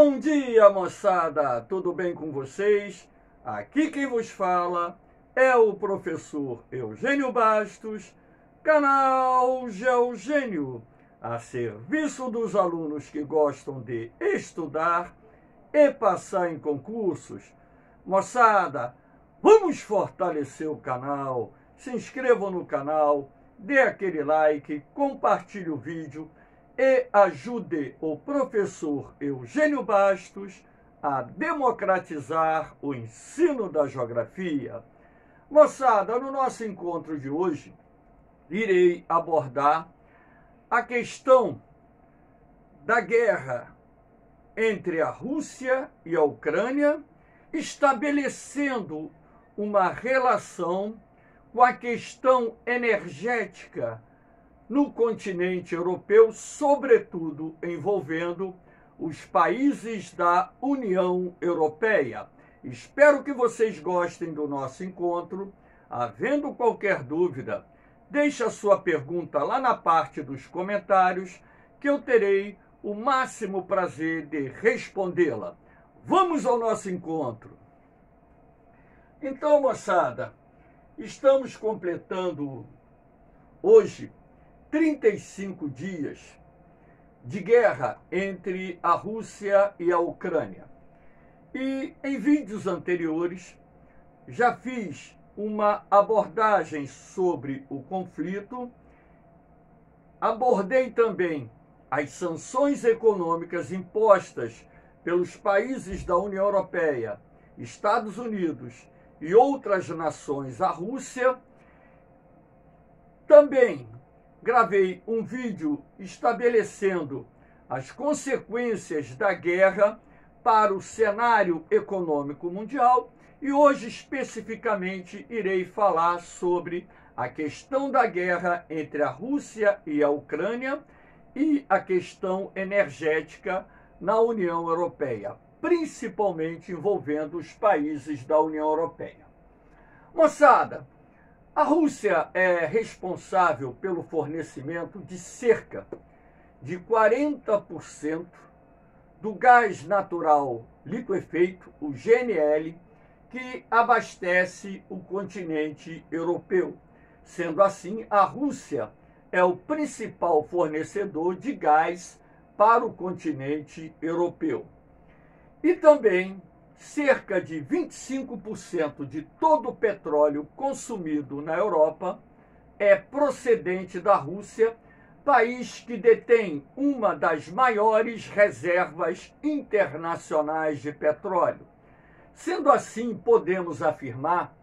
Bom dia, moçada! Tudo bem com vocês? Aqui quem vos fala é o professor Eugênio Bastos, canal Geogênio, a serviço dos alunos que gostam de estudar e passar em concursos. Moçada, vamos fortalecer o canal, se inscrevam no canal, dê aquele like, compartilhe o vídeo e ajude o professor Eugênio Bastos a democratizar o ensino da geografia. Moçada, no nosso encontro de hoje, irei abordar a questão da guerra entre a Rússia e a Ucrânia, estabelecendo uma relação com a questão energética no continente europeu, sobretudo envolvendo os países da União Europeia. Espero que vocês gostem do nosso encontro. Havendo qualquer dúvida, deixe a sua pergunta lá na parte dos comentários, que eu terei o máximo prazer de respondê-la. Vamos ao nosso encontro. Então, moçada, estamos completando hoje 35 dias de guerra entre a Rússia e a Ucrânia. E em vídeos anteriores já fiz uma abordagem sobre o conflito, abordei também as sanções econômicas impostas pelos países da União Europeia, Estados Unidos e outras nações à Rússia. Também gravei um vídeo estabelecendo as consequências da guerra para o cenário econômico mundial e hoje especificamente irei falar sobre a questão da guerra entre a Rússia e a Ucrânia e a questão energética na União Europeia, principalmente envolvendo os países da União Europeia. Moçada, a Rússia é responsável pelo fornecimento de cerca de 40% do gás natural liquefeito, o GNL, que abastece o continente europeu. Sendo assim, a Rússia é o principal fornecedor de gás para o continente europeu. E também cerca de 25% de todo o petróleo consumido na Europa é procedente da Rússia, país que detém uma das maiores reservas internacionais de petróleo. Sendo assim, podemos afirmar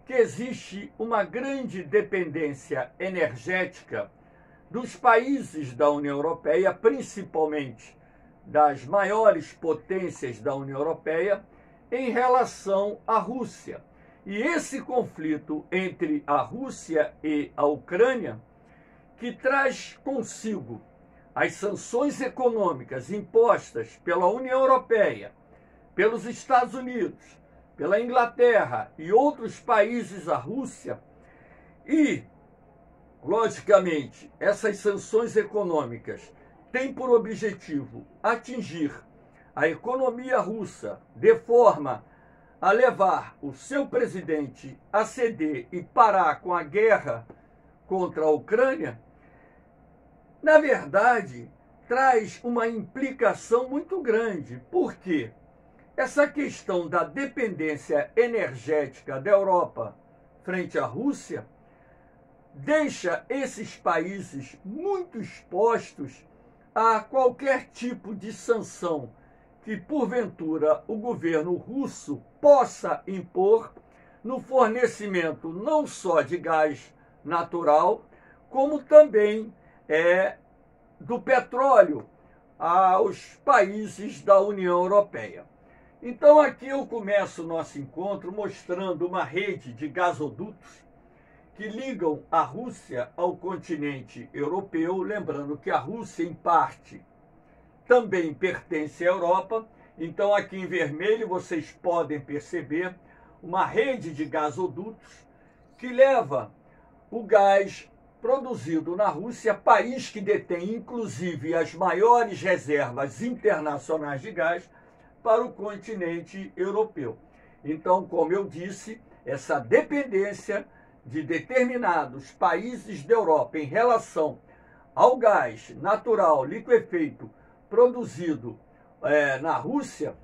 que existe uma grande dependência energética dos países da União Europeia, principalmente das maiores potências da União Europeia, em relação à Rússia. E esse conflito entre a Rússia e a Ucrânia, que traz consigo as sanções econômicas impostas pela União Europeia, pelos Estados Unidos, pela Inglaterra e outros países à Rússia, e, logicamente, essas sanções econômicas têm por objetivo atingir a economia russa de forma a levar o seu presidente a ceder e parar com a guerra contra a Ucrânia, na verdade, traz uma implicação muito grande. Por quê? Essa questão da dependência energética da Europa frente à Rússia deixa esses países muito expostos a qualquer tipo de sanção que, porventura, o governo russo possa impor no fornecimento não só de gás natural, como também do petróleo aos países da União Europeia. Então aqui eu começo o nosso encontro mostrando uma rede de gasodutos que ligam a Rússia ao continente europeu, lembrando que a Rússia, em parte, também pertence à Europa. Então aqui em vermelho vocês podem perceber uma rede de gasodutos que leva o gás produzido na Rússia, país que detém inclusive as maiores reservas internacionais de gás, para o continente europeu. Então, como eu disse, essa dependência de determinados países da Europa em relação ao gás natural liquefeito produzido na Rússia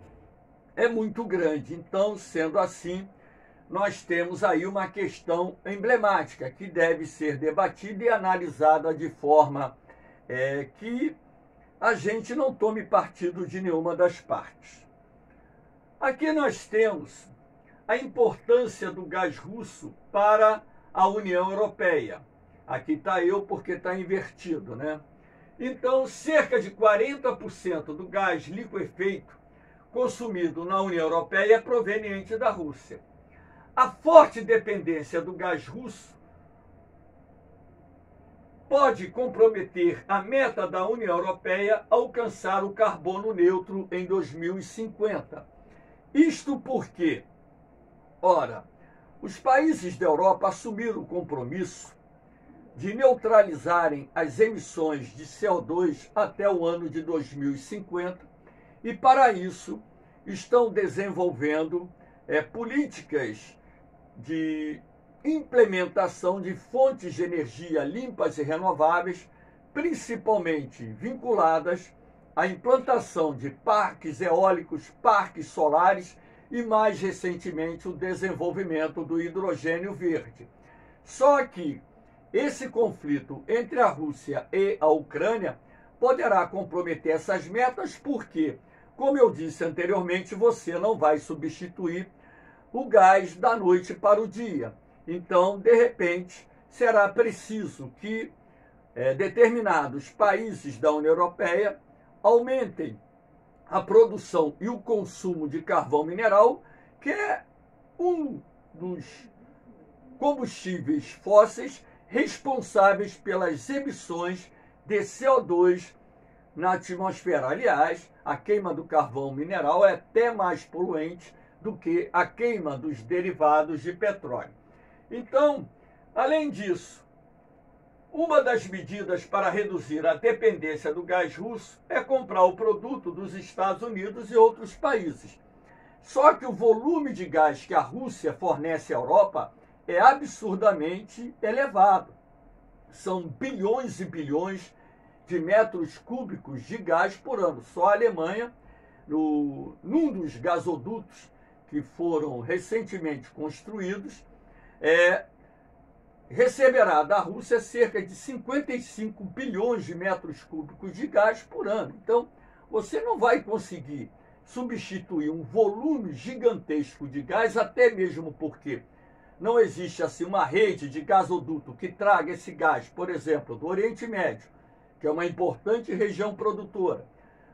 é muito grande. Então, sendo assim, nós temos aí uma questão emblemática que deve ser debatida e analisada de forma que a gente não tome partido de nenhuma das partes. Aqui nós temos a importância do gás russo para a União Europeia. Aqui está eu porque está invertido, né? Então, cerca de 40% do gás liquefeito consumido na União Europeia é proveniente da Rússia. A forte dependência do gás russo pode comprometer a meta da União Europeia a alcançar o carbono neutro em 2050. Isto porque, ora, os países da Europa assumiram o compromisso de neutralizarem as emissões de CO2 até o ano de 2050 e, para isso, estão desenvolvendo políticas de implementação de fontes de energia limpas e renováveis, principalmente vinculadas à implantação de parques eólicos, parques solares e, mais recentemente, o desenvolvimento do hidrogênio verde. Só que esse conflito entre a Rússia e a Ucrânia poderá comprometer essas metas porque, como eu disse anteriormente, você não vai substituir o gás da noite para o dia. Então, de repente, será preciso que determinados países da União Europeia aumentem a produção e o consumo de carvão mineral, que é um dos combustíveis fósseis responsáveis pelas emissões de CO2 na atmosfera. Aliás, a queima do carvão mineral é até mais poluente do que a queima dos derivados de petróleo. Então, além disso, uma das medidas para reduzir a dependência do gás russo é comprar o produto dos Estados Unidos e outros países. Só que o volume de gás que a Rússia fornece à Europa é absurdamente elevado. São bilhões e bilhões de metros cúbicos de gás por ano. Só a Alemanha, num dos gasodutos que foram recentemente construídos, receberá da Rússia cerca de 55 bilhões de metros cúbicos de gás por ano. Então, você não vai conseguir substituir um volume gigantesco de gás, até mesmo porque não existe assim uma rede de gasoduto que traga esse gás, por exemplo, do Oriente Médio, que é uma importante região produtora,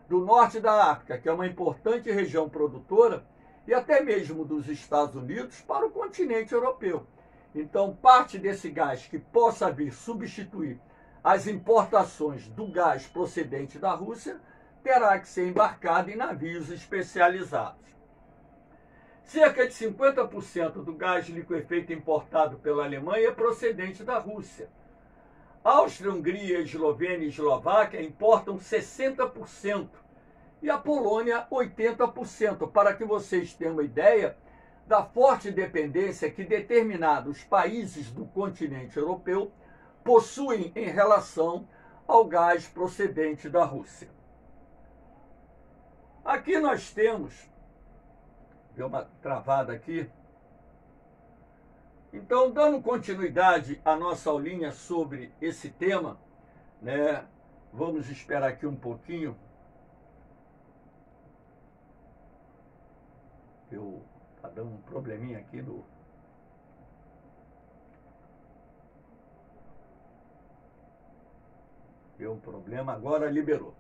do norte da África, que é uma importante região produtora, e até mesmo dos Estados Unidos para o continente europeu. Então, parte desse gás que possa vir substituir as importações do gás procedente da Rússia terá que ser embarcado em navios especializados. Cerca de 50% do gás liquefeito importado pela Alemanha é procedente da Rússia. Áustria, Hungria, Eslovênia e Eslováquia importam 60% e a Polônia 80%, para que vocês tenham uma ideia da forte dependência que determinados países do continente europeu possuem em relação ao gás procedente da Rússia. Aqui nós temos, deu uma travada aqui, então dando continuidade à nossa aulinha sobre esse tema, né, vamos esperar aqui um pouquinho. Está dando um probleminha aqui no... Deu um problema, agora liberou.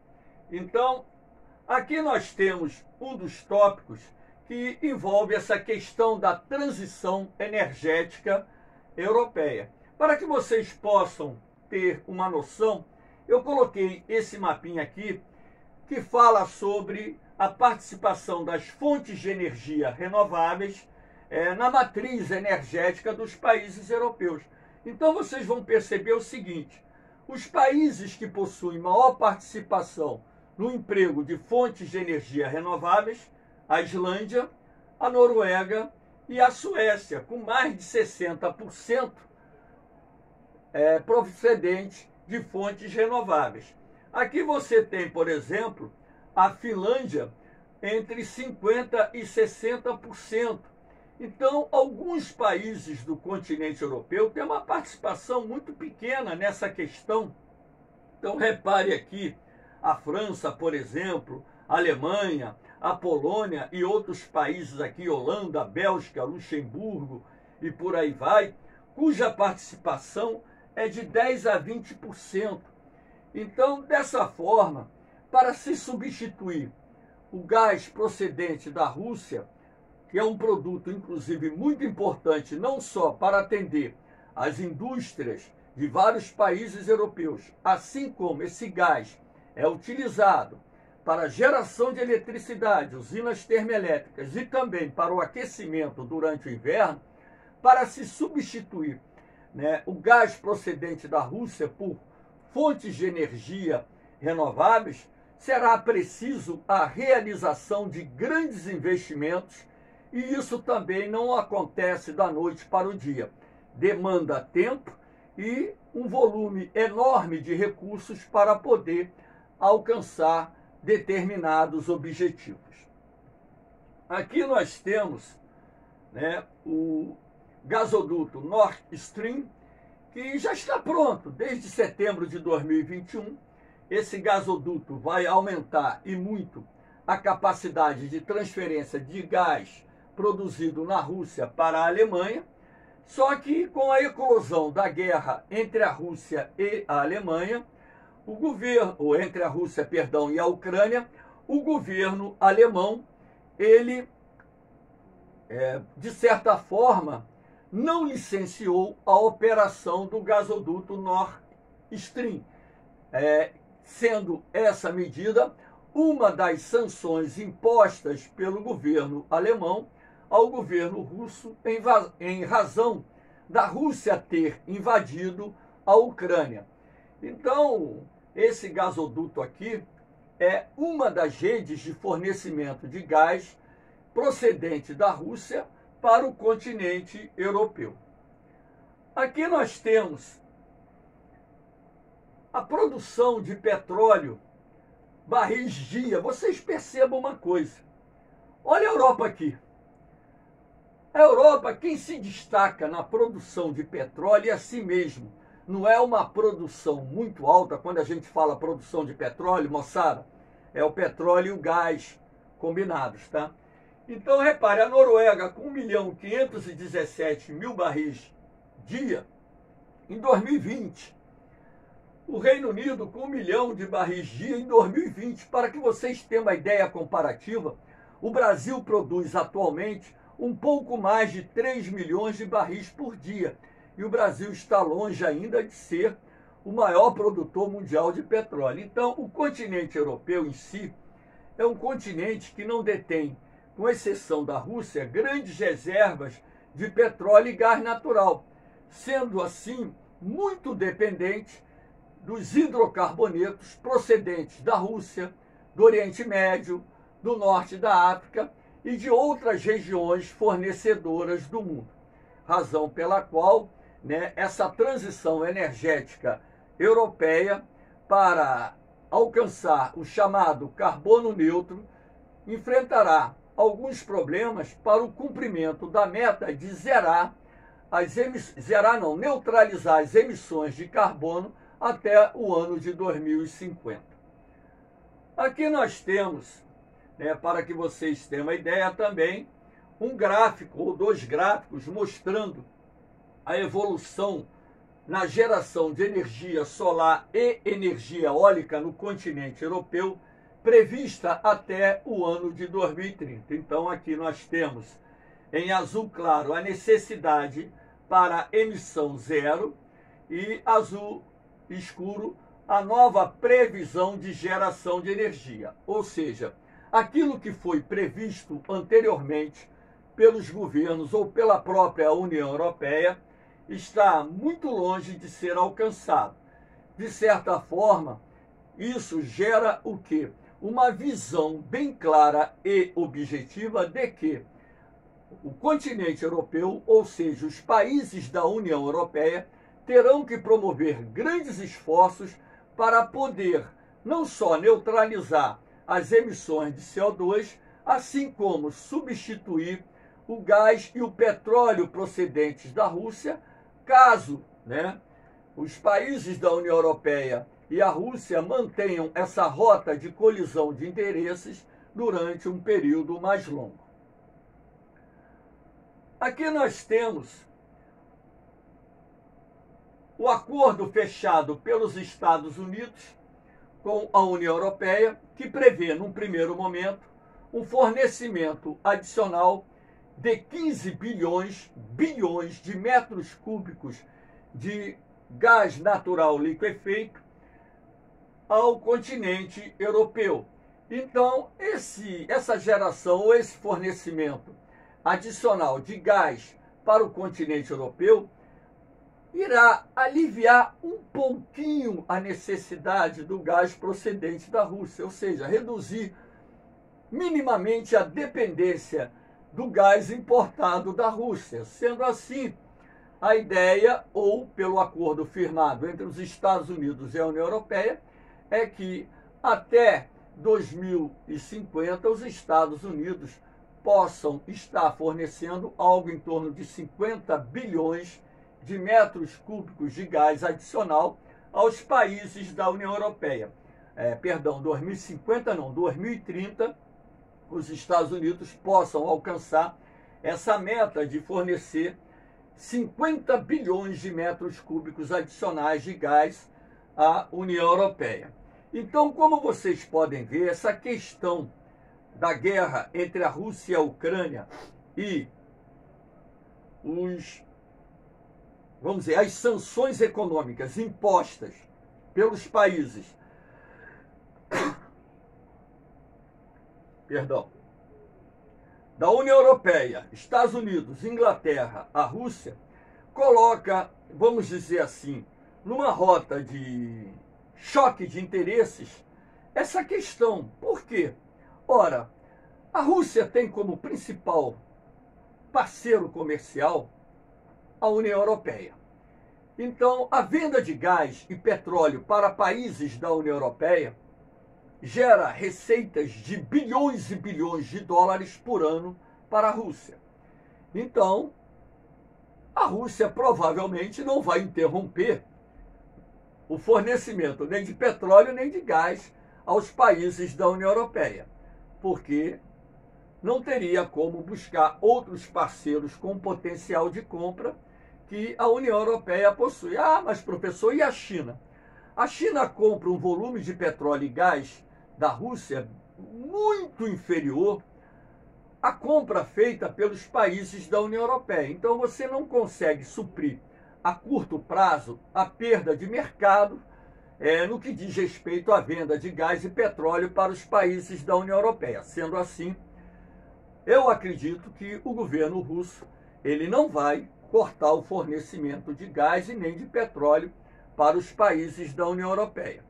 Então, aqui nós temos um dos tópicos que envolve essa questão da transição energética europeia. Para que vocês possam ter uma noção, eu coloquei esse mapinha aqui que fala sobre a participação das fontes de energia renováveis na matriz energética dos países europeus. Então vocês vão perceber o seguinte: os países que possuem maior participação no emprego de fontes de energia renováveis a Islândia, a Noruega e a Suécia, com mais de 60% procedente de fontes renováveis. Aqui você tem, por exemplo, a Finlândia entre 50% e 60%. Então, alguns países do continente europeu têm uma participação muito pequena nessa questão. Então, repare aqui, a França, por exemplo, a Alemanha, a Polônia e outros países aqui, Holanda, Bélgica, Luxemburgo e por aí vai, cuja participação é de 10% a 20%. Então, dessa forma, para se substituir o gás procedente da Rússia, que é um produto, inclusive, muito importante, não só para atender as indústrias de vários países europeus, assim como esse gás é utilizado para geração de eletricidade, usinas termoelétricas e também para o aquecimento durante o inverno, para se substituir o gás procedente da Rússia por fontes de energia renováveis, será preciso a realização de grandes investimentos, e isso também não acontece da noite para o dia. Demanda tempo e um volume enorme de recursos para poder alcançar determinados objetivos. Aqui nós temos o gasoduto Nord Stream, que já está pronto desde setembro de 2021. Esse gasoduto vai aumentar e muito a capacidade de transferência de gás produzido na Rússia para a Alemanha. Só que com a eclosão da guerra entre a Rússia e a Alemanha, entre a Rússia, e a Ucrânia, o governo alemão, ele, de certa forma, não licenciou a operação do gasoduto Nord Stream, sendo essa medida uma das sanções impostas pelo governo alemão ao governo russo em razão da Rússia ter invadido a Ucrânia. Então, esse gasoduto aqui é uma das redes de fornecimento de gás procedente da Rússia para o continente europeu. Aqui nós temos a produção de petróleo barris dia. Vocês percebam uma coisa. Olha a Europa aqui. A Europa, quem se destaca na produção de petróleo é a si mesmo. Não é uma produção muito alta. Quando a gente fala produção de petróleo, moçada, é o petróleo e o gás combinados, tá? Então, repare, a Noruega com 1.517.000 barris dia em 2020. O Reino Unido com 1 milhão de barris dia em 2020. Para que vocês tenham uma ideia comparativa, o Brasil produz atualmente um pouco mais de 3 milhões de barris por dia. E o Brasil está longe ainda de ser o maior produtor mundial de petróleo. Então, o continente europeu em si é um continente que não detém, com exceção da Rússia, grandes reservas de petróleo e gás natural, sendo assim muito dependente dos hidrocarbonetos procedentes da Rússia, do Oriente Médio, do norte da África e de outras regiões fornecedoras do mundo. Razão pela qual essa transição energética europeia para alcançar o chamado carbono neutro enfrentará alguns problemas para o cumprimento da meta de neutralizar as emissões de carbono até o ano de 2050. Aqui nós temos, para que vocês tenham uma ideia também, um gráfico ou dois gráficos mostrando a evolução na geração de energia solar e energia eólica no continente europeu, prevista até o ano de 2030. Então, aqui nós temos, em azul claro, a necessidade para emissão zero e azul escuro, a nova previsão de geração de energia. Ou seja, aquilo que foi previsto anteriormente pelos governos ou pela própria União Europeia está muito longe de ser alcançado. De certa forma, isso gera o quê? uma visão bem clara e objetiva de que o continente europeu, ou seja, os países da União Europeia, terão que promover grandes esforços para poder não só neutralizar as emissões de CO2, assim como substituir o gás e o petróleo procedentes da Rússia, caso, os países da União Europeia e a Rússia mantenham essa rota de colisão de interesses durante um período mais longo. Aqui nós temos o acordo fechado pelos Estados Unidos com a União Europeia, que prevê, num primeiro momento, um fornecimento adicional de 15 bilhões de metros cúbicos de gás natural liquefeito ao continente europeu. Então, essa geração ou esse fornecimento adicional de gás para o continente europeu irá aliviar um pouquinho a necessidade do gás procedente da Rússia, ou seja, reduzir minimamente a dependência do gás importado da Rússia. Sendo assim, a ideia, ou pelo acordo firmado entre os Estados Unidos e a União Europeia, é que até 2050 os Estados Unidos possam estar fornecendo algo em torno de 50 bilhões de metros cúbicos de gás adicional aos países da União Europeia. 2030, os Estados Unidos possam alcançar essa meta de fornecer 50 bilhões de metros cúbicos adicionais de gás à União Europeia. Então, como vocês podem ver, essa questão da guerra entre a Rússia e a Ucrânia e as sanções econômicas impostas pelos países da União Europeia, Estados Unidos, Inglaterra, a Rússia, coloca, vamos dizer assim, numa rota de choque de interesses essa questão. Por quê? Ora, a Rússia tem como principal parceiro comercial a União Europeia. Então, a venda de gás e petróleo para países da União Europeia gera receitas de bilhões e bilhões de dólares por ano para a Rússia. Então, a Rússia provavelmente não vai interromper o fornecimento nem de petróleo nem de gás aos países da União Europeia, porque não teria como buscar outros parceiros com potencial de compra que a União Europeia possui. Ah, mas professor, e a China? A China compra um volume de petróleo e gás da Rússia muito inferior à compra feita pelos países da União Europeia. Então você não consegue suprir a curto prazo a perda de mercado no que diz respeito à venda de gás e petróleo para os países da União Europeia. Sendo assim, eu acredito que o governo russo ele não vai cortar o fornecimento de gás e nem de petróleo para os países da União Europeia.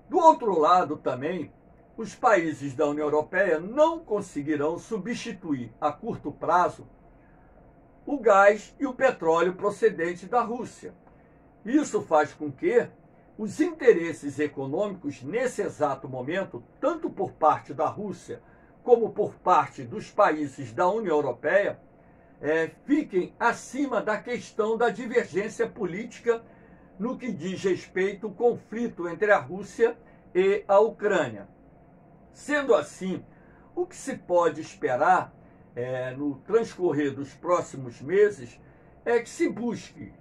Do outro lado também, os países da União Europeia não conseguirão substituir a curto prazo o gás e o petróleo procedente da Rússia. Isso faz com que os interesses econômicos nesse exato momento, tanto por parte da Rússia como por parte dos países da União Europeia, fiquem acima da questão da divergência política no que diz respeito ao conflito entre a Rússia e a Ucrânia. Sendo assim, o que se pode esperar no transcorrer dos próximos meses é que se busque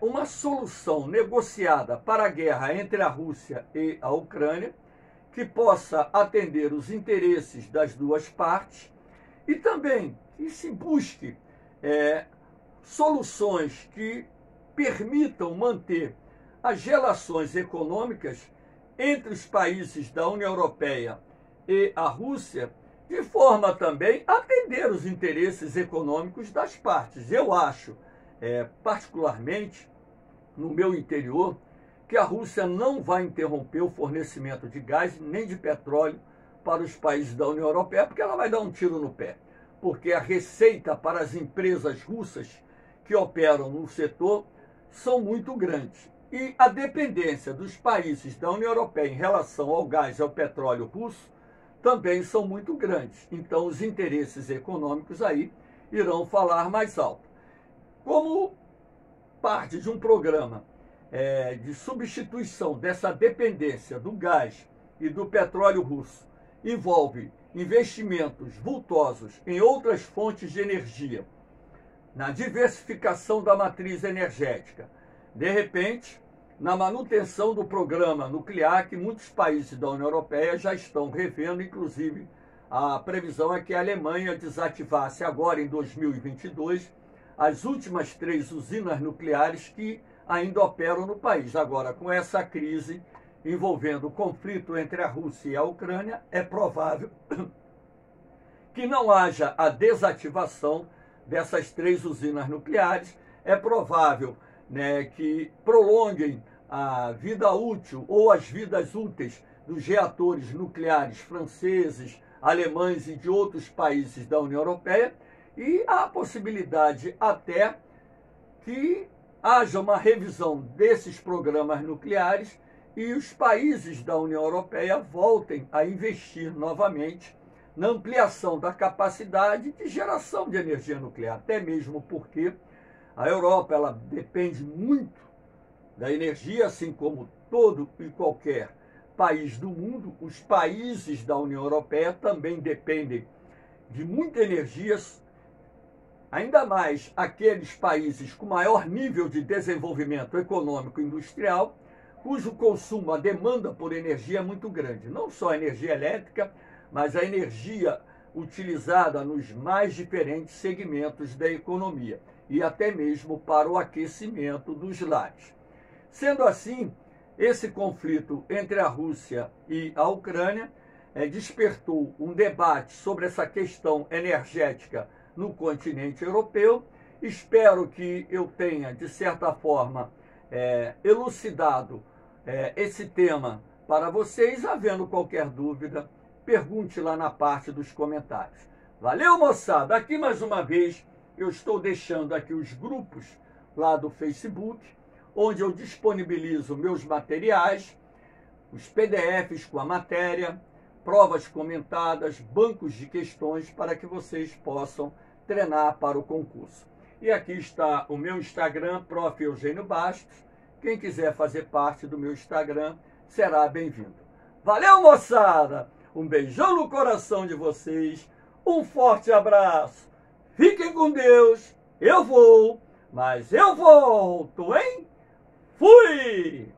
uma solução negociada para a guerra entre a Rússia e a Ucrânia, que possa atender os interesses das duas partes, e também que se busque soluções que permitam manter as relações econômicas entre os países da União Europeia e a Rússia, de forma também a atender os interesses econômicos das partes. Eu acho, particularmente no meu interior, porque a Rússia não vai interromper o fornecimento de gás nem de petróleo para os países da União Europeia, porque ela vai dar um tiro no pé. Porque a receita para as empresas russas que operam no setor são muito grandes. E a dependência dos países da União Europeia em relação ao gás e ao petróleo russo também são muito grandes. Então, os interesses econômicos aí irão falar mais alto. Como parte de um programa de substituição dessa dependência do gás e do petróleo russo, envolve investimentos vultosos em outras fontes de energia, na diversificação da matriz energética, de repente, na manutenção do programa nuclear que muitos países da União Europeia já estão revendo, inclusive a previsão é que a Alemanha desativasse agora em 2022 as últimas 3 usinas nucleares que ainda operam no país. Agora, com essa crise envolvendo o conflito entre a Rússia e a Ucrânia, é provável que não haja a desativação dessas 3 usinas nucleares. É provável, né, que prolonguem a vida útil ou as vidas úteis dos reatores nucleares franceses, alemães e de outros países da União Europeia, e há a possibilidade até que haja uma revisão desses programas nucleares e os países da União Europeia voltem a investir novamente na ampliação da capacidade de geração de energia nuclear, até mesmo porque a Europa ela depende muito da energia, assim como todo e qualquer país do mundo. Os países da União Europeia também dependem de muita energia, ainda mais aqueles países com maior nível de desenvolvimento econômico e industrial, cujo consumo, a demanda por energia é muito grande. Não só a energia elétrica, mas a energia utilizada nos mais diferentes segmentos da economia e até mesmo para o aquecimento dos lares. Sendo assim, esse conflito entre a Rússia e a Ucrânia despertou um debate sobre essa questão energética no continente europeu. Espero que eu tenha, de certa forma, elucidado esse tema para vocês. Havendo qualquer dúvida, pergunte lá na parte dos comentários. Valeu, moçada! Aqui mais uma vez eu estou deixando aqui os grupos lá do Facebook, onde eu disponibilizo meus materiais, os PDFs com a matéria, provas comentadas, bancos de questões para que vocês possam treinar para o concurso. E aqui está o meu Instagram, Prof. Eugênio Bastos. Quem quiser fazer parte do meu Instagram será bem-vindo. Valeu, moçada! Um beijão no coração de vocês, um forte abraço. Fiquem com Deus, eu vou, mas eu volto, hein? Fui!